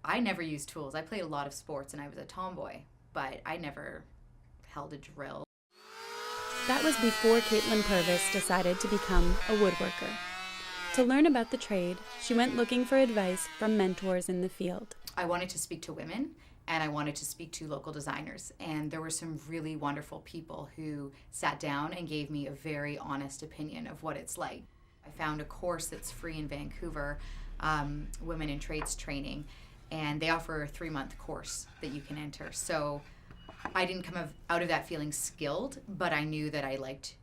I never used tools. I played a lot of sports and I was a tomboy, but I never held a drill. That was before Caitlin Purvis decided to become a woodworker. To learn about the trade, she went looking for advice from mentors in the field. I wanted to speak to women and I wanted to speak to local designers. And there were some really wonderful people who sat down and gave me a very honest opinion of what it's like. I found a course that's free in Vancouver, Women in Trades Training, and they offer a 3-month course that you can enter. So I didn't come out of that feeling skilled, but I knew that I liked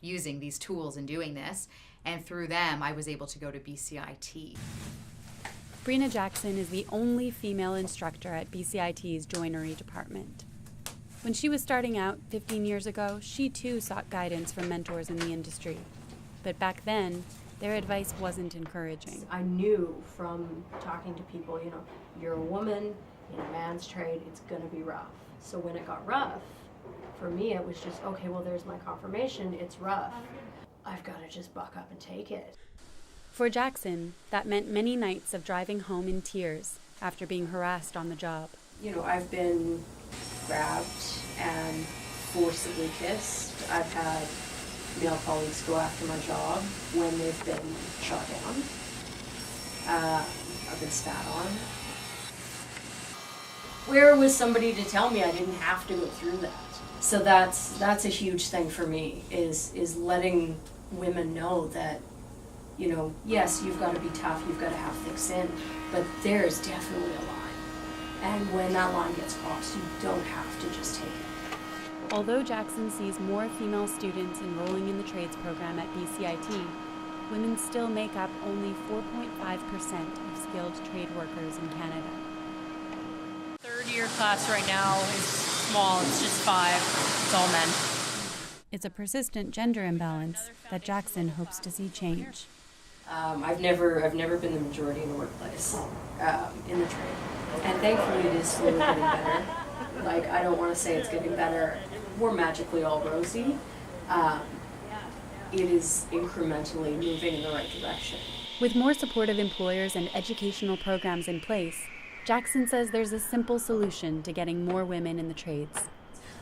using these tools and doing this. And through them, I was able to go to BCIT. Brina Jackson is the only female instructor at BCIT's joinery department. When she was starting out 15 years ago, she too sought guidance from mentors in the industry. But back then, their advice wasn't encouraging. I knew from talking to people, you're a woman in a man's trade, it's gonna be rough. So when it got rough, for me it was just, okay, well there's my confirmation, it's rough. I've gotta just buck up and take it. For Jackson, that meant many nights of driving home in tears after being harassed on the job. I've been grabbed and forcibly kissed. I've had male colleagues go after my job when they've been shot down. I've been spat on. Where was somebody to tell me I didn't have to go through that? So that's a huge thing for me, is letting women know that, yes, you've got to be tough, you've got to have thick skin, but there's definitely a line. And when that line gets crossed, you don't have to just take it. Although Jackson sees more female students enrolling in the trades program at BCIT, women still make up only 4.5% of skilled trade workers in Canada. Third-year class right now is small. It's just 5. It's all men. It's a persistent gender imbalance that Jackson hopes to see change. I've never been the majority in the workplace, in the trade. And thankfully it is slowly getting better. I don't want to say it's getting better. We're magically all rosy. It is incrementally moving in the right direction. With more supportive employers and educational programs in place, Jackson says there's a simple solution to getting more women in the trades.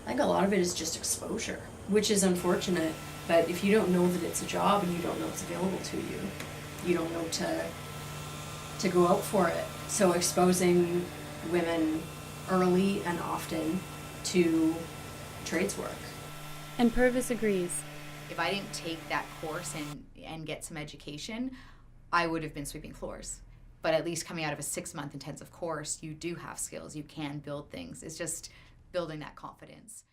I think a lot of it is just exposure, which is unfortunate, but if you don't know that it's a job and you don't know it's available to you, you don't know to go out for it. So exposing women early and often to trades work. And Purvis agrees. If I didn't take that course and get some education, I would have been sweeping floors. But at least coming out of a 6-month intensive course, you do have skills. You can build things. It's just building that confidence.